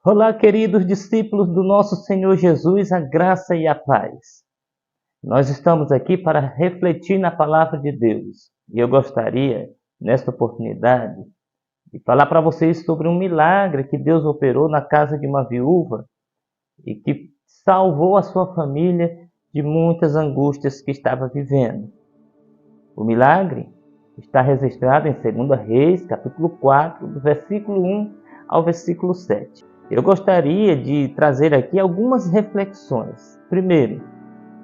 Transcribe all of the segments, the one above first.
Olá, queridos discípulos do nosso Senhor Jesus, a graça e a paz. Nós estamos aqui para refletir na palavra de Deus. E eu gostaria, nesta oportunidade, de falar para vocês sobre um milagre que Deus operou na casa de uma viúva e que salvou a sua família de muitas angústias que estava vivendo. O milagre está registrado em 2 Reis, capítulo 4, do versículo 1 ao versículo 7. Eu gostaria de trazer aqui algumas reflexões. Primeiro,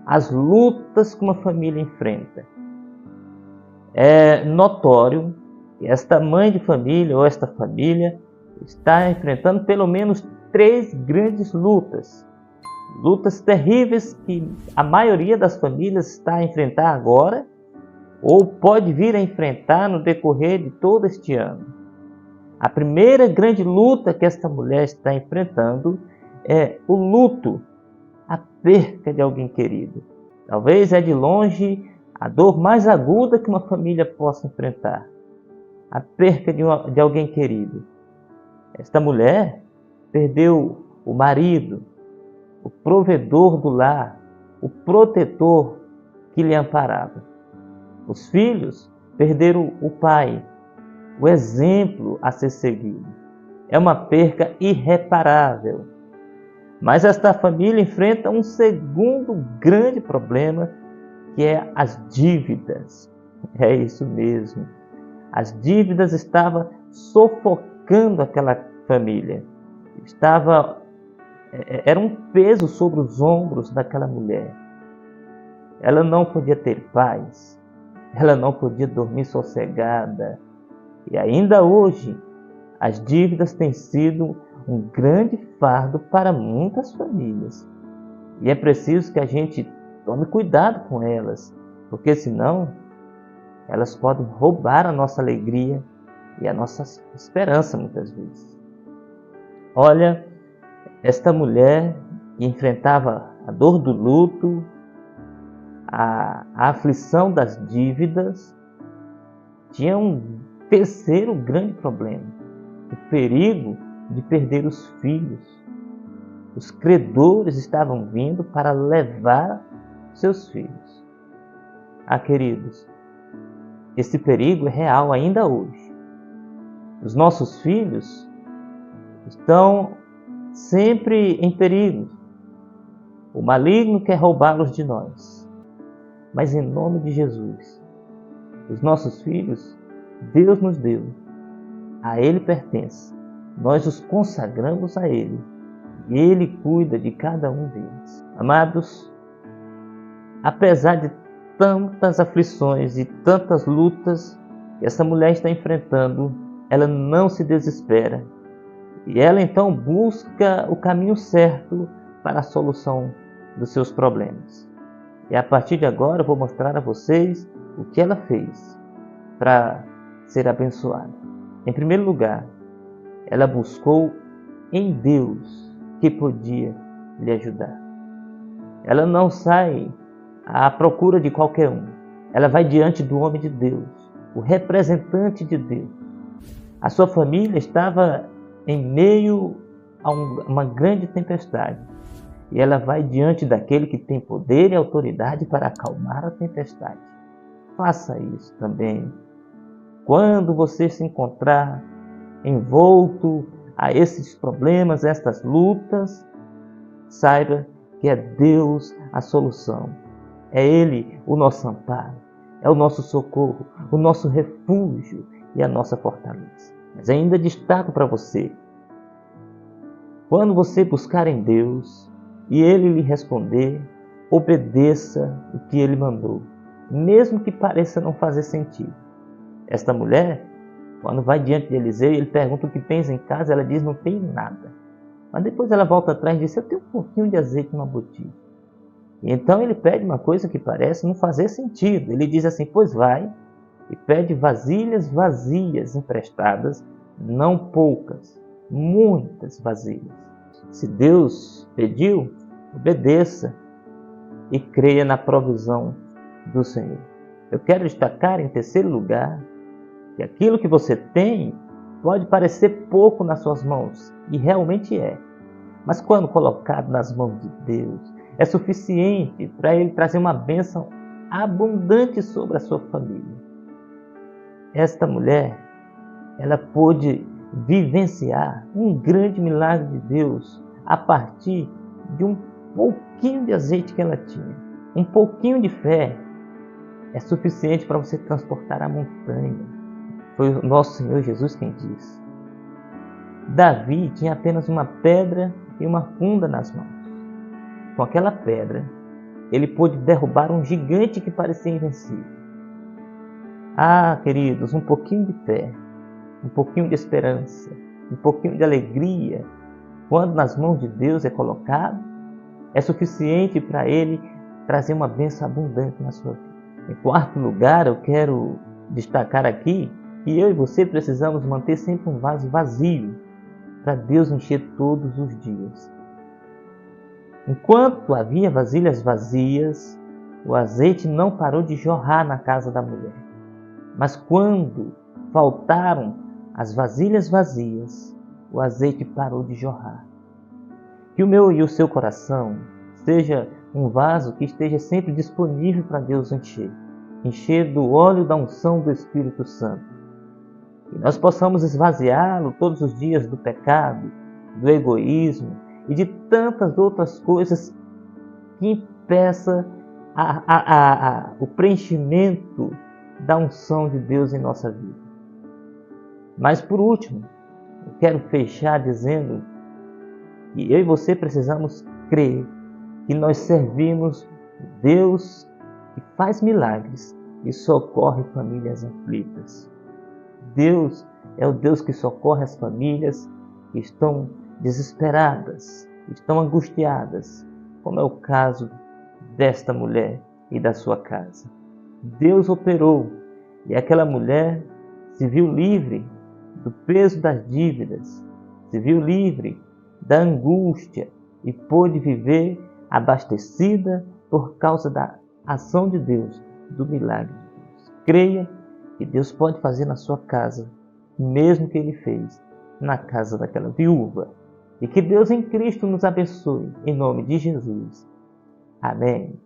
as lutas que uma família enfrenta. É notório que esta mãe de família ou esta família está enfrentando pelo menos 3 grandes lutas. Lutas terríveis que a maioria das famílias está a enfrentar agora ou pode vir a enfrentar no decorrer de todo este ano. A primeira grande luta que esta mulher está enfrentando é o luto, a perca de alguém querido. Talvez é de longe a dor mais aguda que uma família possa enfrentar. A perca de alguém querido. Esta mulher perdeu o marido, o provedor do lar, o protetor que lhe amparava. Os filhos perderam o pai, o exemplo a ser seguido. É uma perca irreparável. Mas esta família enfrenta um segundo grande problema, que é as dívidas. É isso mesmo. As dívidas estavam sufocando aquela família. Era um peso sobre os ombros daquela mulher. Ela não podia ter paz. Ela não podia dormir sossegada. E ainda hoje, as dívidas têm sido um grande fardo para muitas famílias. E é preciso que a gente tome cuidado com elas, porque senão elas podem roubar a nossa alegria e a nossa esperança muitas vezes. Olha, esta mulher que enfrentava a dor do luto, a aflição das dívidas, tinha um terceiro grande problema, o perigo de perder os filhos. Os credores estavam vindo para levar seus filhos. Queridos, esse perigo é real ainda hoje. Os nossos filhos estão sempre em perigo. O maligno quer roubá-los de nós. Mas em nome de Jesus, os nossos filhos, Deus nos deu, a Ele pertence, nós os consagramos a Ele e Ele cuida de cada um deles. Amados, apesar de tantas aflições e tantas lutas que essa mulher está enfrentando, ela não se desespera e ela então busca o caminho certo para a solução dos seus problemas. E a partir de agora eu vou mostrar a vocês o que ela fez para ser abençoada. Em primeiro lugar, ela buscou em Deus que podia lhe ajudar. Ela não sai à procura de qualquer um. Ela vai diante do homem de Deus, o representante de Deus. A sua família estava em meio a uma grande tempestade. E ela vai diante daquele que tem poder e autoridade para acalmar a tempestade. Faça isso também. Quando você se encontrar envolto a esses problemas, estas lutas, saiba que é Deus a solução. É Ele o nosso amparo, é o nosso socorro, o nosso refúgio e a nossa fortaleza. Mas ainda destaco para você, quando você buscar em Deus e Ele lhe responder, obedeça o que Ele mandou, mesmo que pareça não fazer sentido. Esta mulher, quando vai diante de Eliseu, ele pergunta o que tens em casa, ela diz, não tem nada. Mas depois ela volta atrás e diz, eu tenho um pouquinho de azeite numa botija. E então ele pede uma coisa que parece não fazer sentido. Ele diz assim, pois vai e pede vasilhas vazias emprestadas, não poucas, muitas vasilhas. Se Deus pediu, obedeça e creia na provisão do Senhor. Eu quero destacar em terceiro lugar que aquilo que você tem pode parecer pouco nas suas mãos, e realmente é. Mas quando colocado nas mãos de Deus, é suficiente para Ele trazer uma bênção abundante sobre a sua família. Esta mulher, ela pôde vivenciar um grande milagre de Deus a partir de um pouquinho de azeite que ela tinha. Um pouquinho de fé é suficiente para você transportar a montanha. Foi o nosso Senhor Jesus quem disse. Davi tinha apenas uma pedra e uma funda nas mãos. Com aquela pedra, ele pôde derrubar um gigante que parecia invencível. Ah, queridos, um pouquinho de fé, um pouquinho de esperança, um pouquinho de alegria, quando nas mãos de Deus é colocado, é suficiente para Ele trazer uma bênção abundante na sua vida. Em quarto lugar, eu quero destacar aqui que eu e você precisamos manter sempre um vaso vazio para Deus encher todos os dias. Enquanto havia vasilhas vazias, o azeite não parou de jorrar na casa da mulher. Mas quando faltaram as vasilhas vazias, o azeite parou de jorrar. Que o meu e o seu coração seja um vaso que esteja sempre disponível para Deus encher do óleo da unção do Espírito Santo. Que nós possamos esvaziá-lo todos os dias do pecado, do egoísmo e de tantas outras coisas que impeçam o preenchimento da unção de Deus em nossa vida. Mas por último, eu quero fechar dizendo que eu e você precisamos crer que nós servimos Deus que faz milagres e socorre famílias aflitas. Deus é o Deus que socorre as famílias que estão desesperadas, que estão angustiadas, como é o caso desta mulher e da sua casa. Deus operou e aquela mulher se viu livre do peso das dívidas, se viu livre da angústia e pôde viver abastecida por causa da ação de Deus, do milagre de Deus. Creia que Deus pode fazer na sua casa, mesmo que Ele fez na casa daquela viúva. E que Deus em Cristo nos abençoe, em nome de Jesus. Amém.